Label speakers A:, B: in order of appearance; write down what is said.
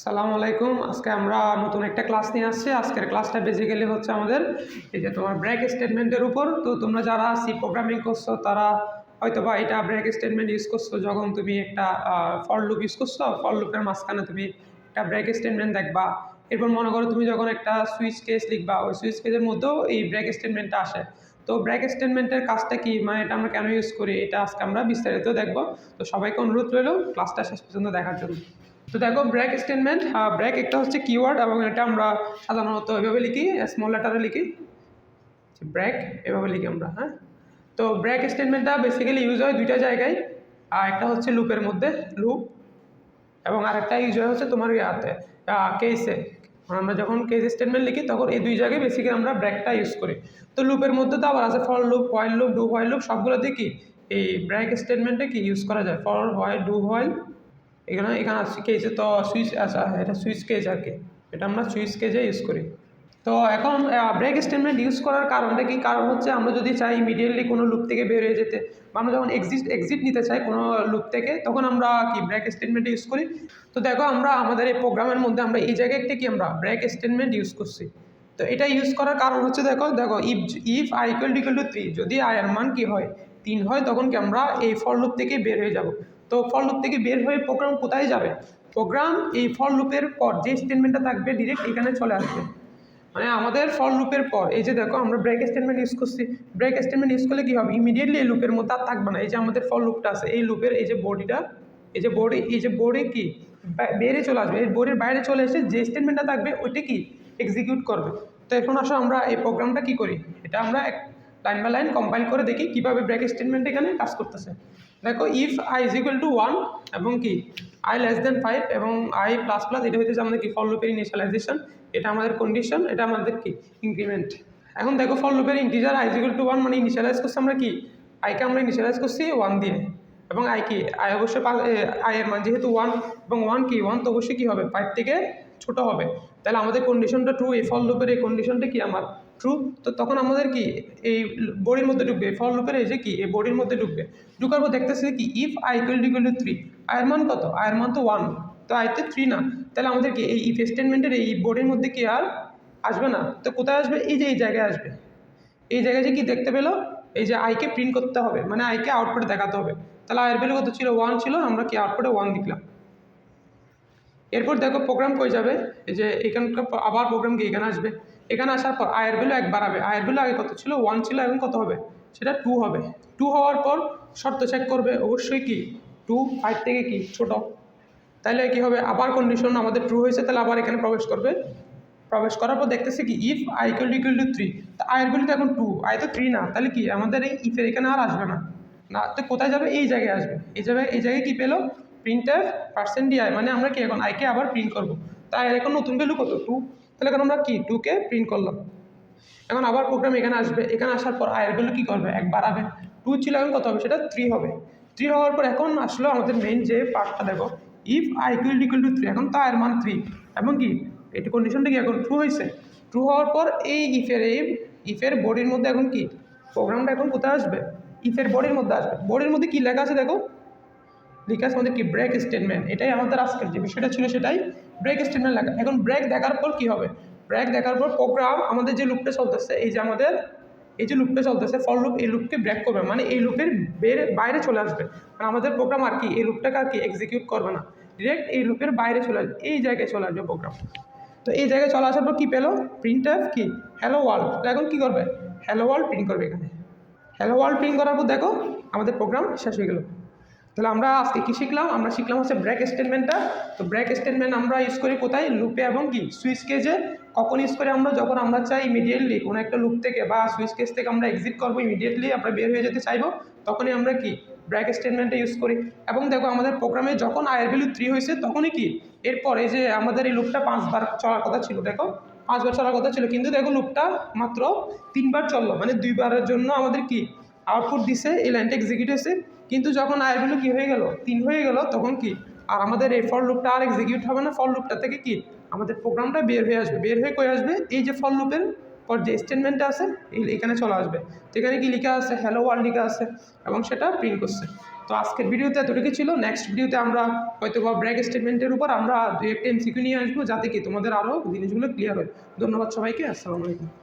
A: আসসালামু আলাইকুম। আজকে আমরা নতুন একটা ক্লাস নিয়ে আসছি। আজকের ক্লাসটা বেসিক্যালি হচ্ছে আমাদের এই যে তোমার ব্রেক স্টেটমেন্টের উপর। তো তোমরা যারা সি প্রোগ্রামিং করছো তারা হয়তোবা এটা ব্রেক স্টেটমেন্ট ইউজ করছো যখন তুমি একটা ফর লুপ ইউজ করছো। ফর লুপের মাঝখানে তুমি একটা ব্রেক স্টেটমেন্ট দেখবা। এরপর মনে করো তুমি যখন একটা সুইচ কেস লিখবা, ওই সুইচ কেসের মধ্যেও এই ব্রেক স্টেটমেন্টটা আসে। তো ব্রেক স্টেটমেন্টের কাজটা কি, মানে এটা আমরা কেন ইউজ করি, এটা আজকে আমরা বিস্তারিত দেখবো। তো সবাইকে অনুরোধ রইল ক্লাসটা শেষ পর্যন্ত দেখার জন্য। তো দেখো ব্রেক স্টেটমেন্ট, ব্রেক একটা হচ্ছে কিওয়ার্ড এবং এটা আমরা সাধারণত এভাবে লিখি, স্মল লেটারে লিখি ব্রেক, এভাবে লিখি আমরা। হ্যাঁ, তো ব্রেক স্টেটমেন্টটা বেসিক্যালি ইউজ হয় দুইটা জায়গায়। একটা হচ্ছে লুপের মধ্যে, লুপ, এবং আরেকটা ইউজ হয় হচ্ছে তোমার ইয়াতে কেসে। আমরা যখন কেস স্টেটমেন্ট লিখি তখন এই দুই জায়গায় বেসিক্যালি আমরা ব্রেকটা ইউজ করি। তো লুপের মধ্যে তো আবার আছে for loop, while loop, do while loop, সবগুলোতে কি এই ব্রেক স্টেটমেন্টে কি ইউজ করা যায়, ফর, হোয়াইল, ডু হোয়াইল। এখানে আসছে কেসে, তো সুইচ আচ্ছা এটা সুইচ কেজ আর কি, এটা আমরা সুইচ কেজে ইউজ করি। তো এখন ব্রেক স্টেটমেন্ট ইউজ করার কারণটা কি, কারণ হচ্ছে আমরা যদি চাই ইমিডিয়েটলি কোনো লুপ থেকে বের হয়ে যেতে, বা আমরা যখন এক্সিট নিতে চাই কোনো লুপ থেকে, তখন আমরা কি ব্রেক স্টেটমেন্ট ইউজ করি। তো দেখো আমরা আমাদের এই প্রোগ্রামের মধ্যে আমরা এই জায়গায় একটা কি আমরা ব্রেক স্টেটমেন্ট ইউজ করছি। তো এটা ইউজ করার কারণ হচ্ছে দেখো দেখো ইফ আই ইকুয়াল টু 3, যদি আই এর মান কি হয় 3 হয়, তখন কি আমরা এই ফর লুপ থেকে বের হয়ে যাব। তো ফর লুপ থেকে বের হয়ে প্রোগ্রাম কোথায় যাবে, প্রোগ্রাম এই ফর লুপের পর যে স্টেটমেন্টটা থাকবে ডিরেক্ট এখানে চলে আসবে। মানে আমাদের ফর লুপের পর এই যে দেখো আমরা ব্রেক স্টেটমেন্ট ইউজ করছি, ব্রেক স্টেটমেন্ট ইউজ করলে কি হবে, ইমিডিয়েটলি এই লুপের মধ্যে আর থাকবে না। এই যে আমাদের ফর লুপটা আছে, এই লুপের এই যে বডিটা, এই যে বডি কি বেরে চলে আসবে, এই বডির বাইরে চলে এসে যে স্টেটমেন্টটা থাকবে ওইটা কি এক্সিকিউট করবে। তো এখন আসো আমরা এই প্রোগ্রামটা কি করি, এটা আমরা লাইন বাই লাইন কম্পাইল করে দেখি কিভাবে ব্রেক স্টেটমেন্ট এখানে কাজ করতেছে। দেখো if I is equal to 1 এবং কি আই লেস দেন 5 এবং আই প্লাস প্লাস, এটা হইতেছে আমাদের কি ফর লুপের ইনিশিয়ালাইজেশন, এটা আমাদের কন্ডিশন, এটা আমাদের কি ইনক্রিমেন্ট। এখন দেখো ফর লুপের integer I is equal to 1 মানে ইনিশিয়ালাইজ করছি আমরা কি আইকে আমরা ইনিশিয়ালাইজ করছি 1 দিয়ে, এবং আই কি আই অবশ্যই আই এর মান যেহেতু 1 এবং 1 কি 1 তো অবশ্যই কি হবে 5 থেকে ছোট হবে। তাহলে আমাদের কন্ডিশনটা ট্রু, এই ফর লুপের এই কন্ডিশনটা কি আমার ট্রু। তো তখন আমাদের কি এই বডির মধ্যে ঢুকবে, ফর লুপের এই যে কি এই বডির মধ্যে ঢুকবে। ঢুকার পর দেখতেছে কি ইফ আই ইকুয়াল টু 3, আয়ের মান কত, আয়ের মান তো 1, তো আইতে 3 না, তাহলে আমাদের কি এই ইফ স্টেটমেন্টের এই বডির মধ্যে কি আর আসবে না। তো কোথায় আসবে, এই যে এই জায়গায় আসবে। এই জায়গায় যে কি দেখতে পেলো, এই যে আইকে প্রিন্ট করতে হবে, মানে আইকে আউটপুটে দেখাতে হবে। তাহলে আয়ের ভ্যালু কত ছিল, 1 ছিল, আমরা কি আউটপুটে 1 লিখলাম। এরপর দেখো প্রোগ্রাম কই যাবে, এই যে এখানকার আবার প্রোগ্রাম কি এখানে আসবে। এখানে আসার পর আয়ের ভ্যালু 1 বাড়াবে, আয়ের ভ্যালু আগে কত ছিল 1 ছিল, এখন কত হবে সেটা 2 হবে। 2 হওয়ার পর শর্ত চেক করবে, অবশ্যই কি 2 5 থেকে কি ছোট। তাহলে কি হবে, আবার কন্ডিশন আমাদের ট্রু হয়েছে, তাহলে আবার এখানে প্রবেশ করবে। প্রবেশ করার পর দেখতেছি কি ইফ আই ইকুয়াল টু 3, তো আয়ের ভ্যালু তো এখন 2, আই তো 3 না, তাহলে কি আমাদের এই ইফের এখানে আর আসবে না। না তো কোথায় যাবে, এই জায়গায় আসবে। এই জায়গায় কি পেলো প্রিন্টার %di, মানে আমরা কি এখন আইকে আবার প্রিন্ট করবো। তাই এখন নতুন ভ্যালু কত 2, তাহলে এখন আমরা কি 2কে প্রিন্ট করলাম। এখন আবার প্রোগ্রাম এখানে আসবে, এখানে আসার পর আয়ের ভ্যালু কী করবে 1 বাড়াবে, 2 ছিল এখন কত হবে সেটা 3 হবে। 3 হওয়ার পর এখন আসলো আমাদের মেইন যে পার্টটা, দেখো ইফ আই ইকুয়াল টু 3, এখন তো আয়ের মান 3 এবং কি এটি কন্ডিশনটা কি এখন ট্রু হয়েছে। ট্রু হওয়ার পর এই ইফের বডির মধ্যে এখন কি প্রোগ্রামটা এখন কোথায় আসবে, ইফের বডির মধ্যে আসবে। বডির মধ্যে কি লেখা আছে দেখো, লেখা আছে আমাদের কি ব্রেক স্টেটমেন্ট। এটাই আমাদের আজকের যে বিষয়টা ছিল সেটাই ব্রেক স্টেটমেন্ট লেখা। এখন ব্রেক দেখার পর কি হবে, ব্রেক দেখার পর প্রোগ্রাম আমাদের যে লুপটা চলতেছে, এই যে আমাদের এই যে লুপটা চলতেছে ফর লুপ, এই লুপকে ব্রেক করবে, মানে এই লুপের বাইরে চলে আসবে। মানে আমাদের প্রোগ্রাম আর কি এই লুপটাকে আর কি এক্সিকিউট করবে না, ডিরেক্ট এই লুপের বাইরে চলে আসবে, এই জায়গায় চলে আসবে প্রোগ্রাম। তো এই জায়গায় চলে আসার পর কী পেলো, প্রিন্টএফ কি হ্যালো ওয়ার্ল্ড। এখন কী করবে, হ্যালো ওয়ার্ল্ড প্রিন্ট করবে। এখানে হ্যালো ওয়ার্ল্ড প্রিন্ট করার পর দেখো আমাদের প্রোগ্রাম শেষ হয়ে গেল। তাহলে আমরা আজকে কী শিখলাম, আমরা শিখলাম হচ্ছে ব্রেক স্টেটমেন্টটা। তো ব্রেক স্টেটমেন্ট আমরা ইউজ করি কোথায়, লুপে এবং কি সুইচ কেজে। কখন ইউজ করি আমরা, যখন আমরা চাই ইমিডিয়েটলি কোনো একটা লুপ থেকে বা সুইচ কেজ থেকে আমরা এক্সিট করবো, ইমিডিয়েটলি আমরা বের হয়ে যেতে চাইবো, তখনই আমরা কি ব্রেক স্টেটমেন্টটা ইউজ করি। এবং দেখো আমাদের প্রোগ্রামে যখন আয়ের ভ্যালু 3 হয়েছে তখনই কি এরপরে যে আমাদের এই লুপটা 5 বার চলার কথা ছিল, দেখো 5 বার চলার কথা ছিল, কিন্তু দেখো লুপটা মাত্র 3 বার চললো, মানে 2 বারের জন্য আমাদের কি আউটপুট দিছে, এই লাইনটা এক্সিকিউট হয়েছে। কিন্তু যখন আয়ের ভ্যালু কী হয়ে গেল 3 হয়ে গেল, তখন কি আর আমাদের এই ফর লুপটা আর এক্সিকিউট হবে না। ফর লুপটা থেকে কি আমাদের প্রোগ্রামটা বের হয়ে আসবে। বের হয়ে কই আসবে, এই যে ফর লুপের পর যে স্টেটমেন্টটা আছে এখানে চলে আসবে। তো এখানে কি লেখা আছে, হ্যালো ওয়ার্ল্ড লেখা আছে এবং সেটা প্রিন্ট করছে। তো আজকের ভিডিওতে এতটুকু ছিল। নেক্সট ভিডিওতে আমরা হয়তো বা ব্রেক স্টেটমেন্টের উপর আমরা 2 একটা MCQ নিয়ে আসবো, যাতে কি তোমাদের আরও জিনিসগুলো ক্লিয়ার হয়। ধন্যবাদ সবাইকে। আসসালামু আলাইকুম।